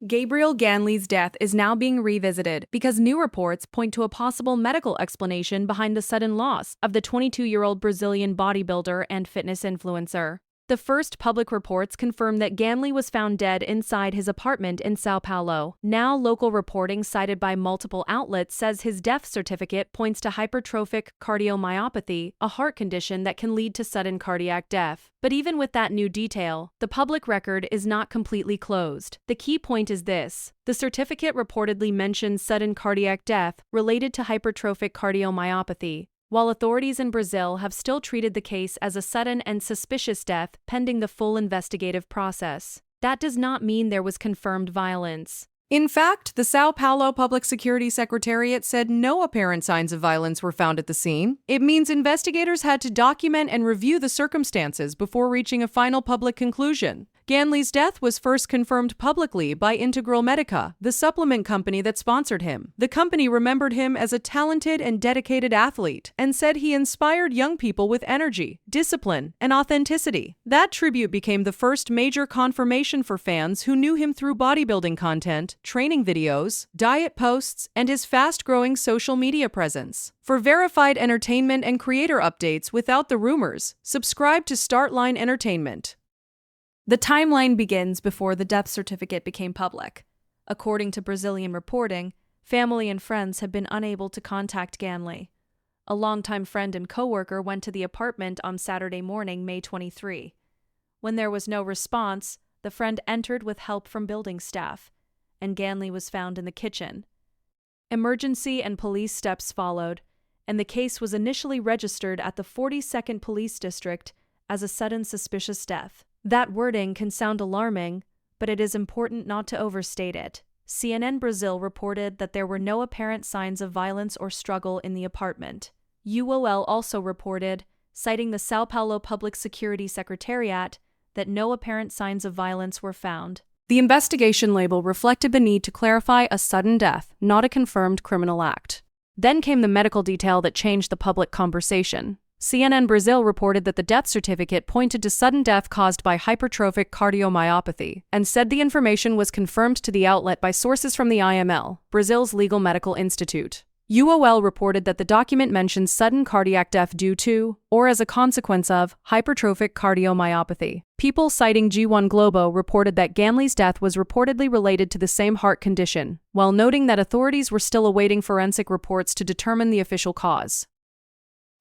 Gabriel Ganley's death is now being revisited because new reports point to a possible medical explanation behind the sudden loss of the 22-year-old Brazilian bodybuilder and fitness influencer. The first public reports confirm that Ganley was found dead inside his apartment in São Paulo. Now, local reporting cited by multiple outlets says his death certificate points to hypertrophic cardiomyopathy, a heart condition that can lead to sudden cardiac death. But even with that new detail, the public record is not completely closed. The key point is this: the certificate reportedly mentions sudden cardiac death related to hypertrophic cardiomyopathy, while authorities in Brazil have still treated the case as a sudden and suspicious death pending the full investigative process. That does not mean there was confirmed violence. In fact, the São Paulo Public Security Secretariat said no apparent signs of violence were found at the scene. It means investigators had to document and review the circumstances before reaching a final public conclusion. Ganley's death was first confirmed publicly by Integral Medica, the supplement company that sponsored him. The company remembered him as a talented and dedicated athlete and said he inspired young people with energy, discipline, and authenticity. That tribute became the first major confirmation for fans who knew him through bodybuilding content, training videos, diet posts, and his fast-growing social media presence. For verified entertainment and creator updates without the rumors, subscribe to Startline Entertainment. The timeline begins before the death certificate became public. According to Brazilian reporting, family and friends have been unable to contact Ganley. A longtime friend and coworker went to the apartment on Saturday morning, May 23. When there was no response, the friend entered with help from building staff, and Ganley was found in the kitchen. Emergency and police steps followed, and the case was initially registered at the 42nd Police District as a sudden suspicious death. That wording can sound alarming, but it is important not to overstate it. CNN Brazil reported that there were no apparent signs of violence or struggle in the apartment. UOL also reported, citing the São Paulo Public Security Secretariat, that no apparent signs of violence were found. The investigation label reflected the need to clarify a sudden death, not a confirmed criminal act. Then came the medical detail that changed the public conversation. CNN Brazil reported that the death certificate pointed to sudden death caused by hypertrophic cardiomyopathy, and said the information was confirmed to the outlet by sources from the IML, Brazil's legal medical institute. UOL reported that the document mentions sudden cardiac death due to, or as a consequence of, hypertrophic cardiomyopathy. People citing G1 Globo reported that Ganley's death was reportedly related to the same heart condition, while noting that authorities were still awaiting forensic reports to determine the official cause.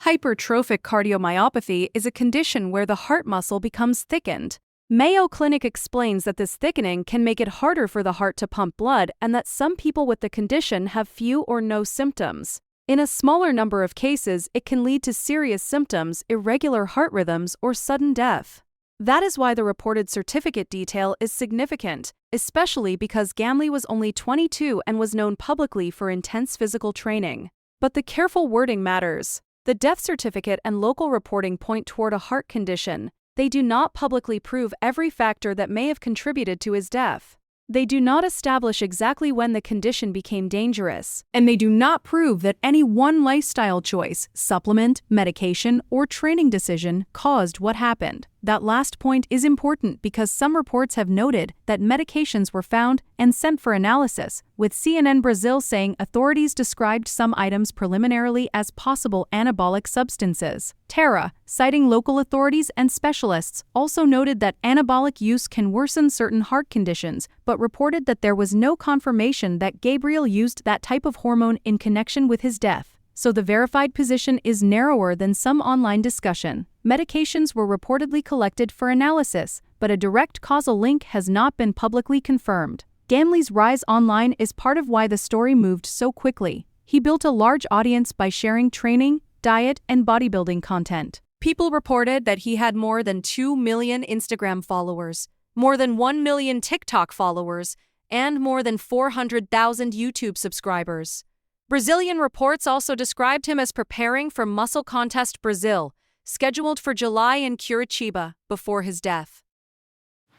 Hypertrophic cardiomyopathy is a condition where the heart muscle becomes thickened. Mayo Clinic explains that this thickening can make it harder for the heart to pump blood and that some people with the condition have few or no symptoms. In a smaller number of cases, it can lead to serious symptoms, irregular heart rhythms, or sudden death. That is why the reported certificate detail is significant, especially because Ganley was only 22 and was known publicly for intense physical training. But the careful wording matters. The death certificate and local reporting point toward a heart condition. They do not publicly prove every factor that may have contributed to his death. They do not establish exactly when the condition became dangerous. And they do not prove that any one lifestyle choice, supplement, medication, or training decision caused what happened. That last point is important because some reports have noted that medications were found and sent for analysis, with CNN Brazil saying authorities described some items preliminarily as possible anabolic substances. Terra, citing local authorities and specialists, also noted that anabolic use can worsen certain heart conditions, but reported that there was no confirmation that Gabriel used that type of hormone in connection with his death. So the verified position is narrower than some online discussion. Medications were reportedly collected for analysis, but a direct causal link has not been publicly confirmed. Ganley's rise online is part of why the story moved so quickly. He built a large audience by sharing training, diet, and bodybuilding content. People reported that he had more than 2 million Instagram followers, more than 1 million TikTok followers, and more than 400,000 YouTube subscribers. Brazilian reports also described him as preparing for Muscle Contest Brazil, scheduled for July in Curitiba, before his death.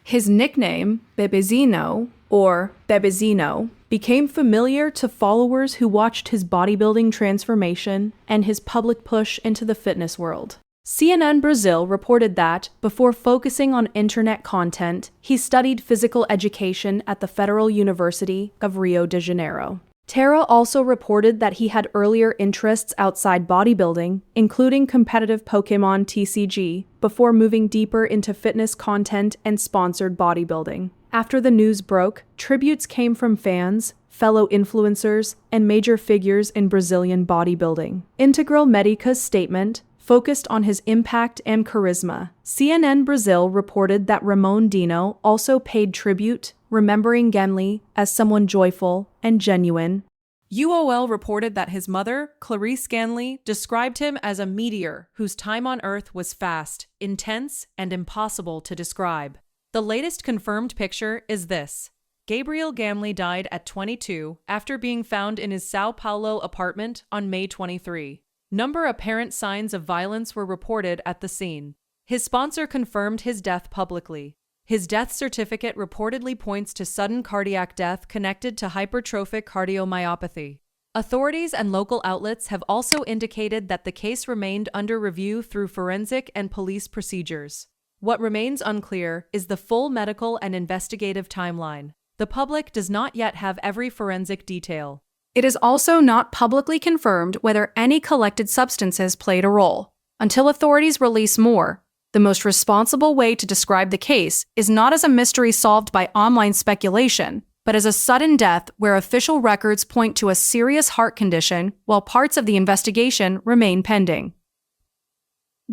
His nickname, Bebezinho, or Bebezinho, became familiar to followers who watched his bodybuilding transformation and his public push into the fitness world. CNN Brazil reported that, before focusing on internet content, he studied physical education at the Federal University of Rio de Janeiro. Terra also reported that he had earlier interests outside bodybuilding, including competitive Pokémon TCG, before moving deeper into fitness content and sponsored bodybuilding. After the news broke, tributes came from fans, fellow influencers, and major figures in Brazilian bodybuilding. Integral Medica's statement focused on his impact and charisma. CNN Brazil reported that Ramon Dino also paid tribute, remembering Ganley as someone joyful and genuine. UOL reported that his mother, Clarice Ganley, described him as a meteor whose time on Earth was fast, intense, and impossible to describe. The latest confirmed picture is this. Gabriel Ganley died at 22 after being found in his São Paulo apartment on May 23. Apparent signs of violence were reported at the scene. His sponsor confirmed his death publicly. His death certificate reportedly points to sudden cardiac death connected to hypertrophic cardiomyopathy. Authorities and local outlets have also indicated that the case remained under review through forensic and police procedures. What remains unclear is the full medical and investigative timeline. The public does not yet have every forensic detail. It is also not publicly confirmed whether any collected substances played a role. Until authorities release more, the most responsible way to describe the case is not as a mystery solved by online speculation, but as a sudden death where official records point to a serious heart condition while parts of the investigation remain pending.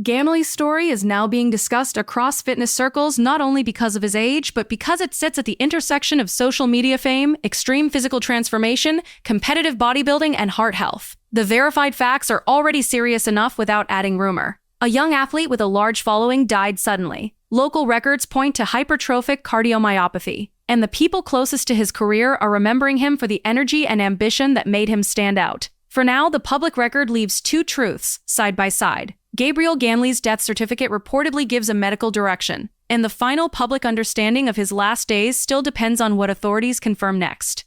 Ganley's story is now being discussed across fitness circles not only because of his age, but because it sits at the intersection of social media fame, extreme physical transformation, competitive bodybuilding, and heart health. The verified facts are already serious enough without adding rumor. A young athlete with a large following died suddenly. Local records point to hypertrophic cardiomyopathy, and the people closest to his career are remembering him for the energy and ambition that made him stand out. For now, the public record leaves two truths side by side. Gabriel Ganley's death certificate reportedly gives a medical direction, and the final public understanding of his last days still depends on what authorities confirm next.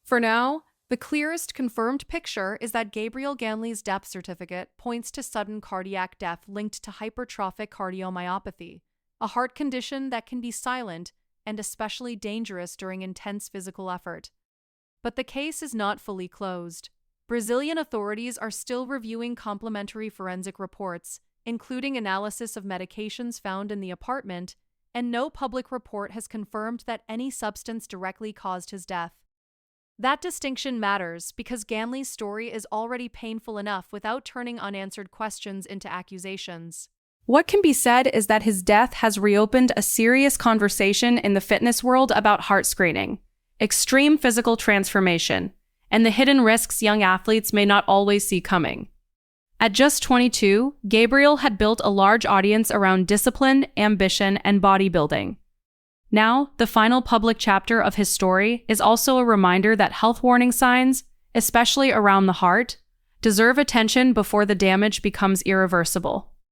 For now, the clearest confirmed picture is that Gabriel Ganley's death certificate points to sudden cardiac death linked to hypertrophic cardiomyopathy, a heart condition that can be silent and especially dangerous during intense physical effort. But the case is not fully closed. Brazilian authorities are still reviewing complementary forensic reports, including analysis of medications found in the apartment, and no public report has confirmed that any substance directly caused his death. That distinction matters because Ganley's story is already painful enough without turning unanswered questions into accusations. What can be said is that his death has reopened a serious conversation in the fitness world about heart screening, extreme physical transformation, and the hidden risks young athletes may not always see coming. At just 22, Gabriel had built a large audience around discipline, ambition, and bodybuilding. Now, the final public chapter of his story is also a reminder that health warning signs, especially around the heart, deserve attention before the damage becomes irreversible.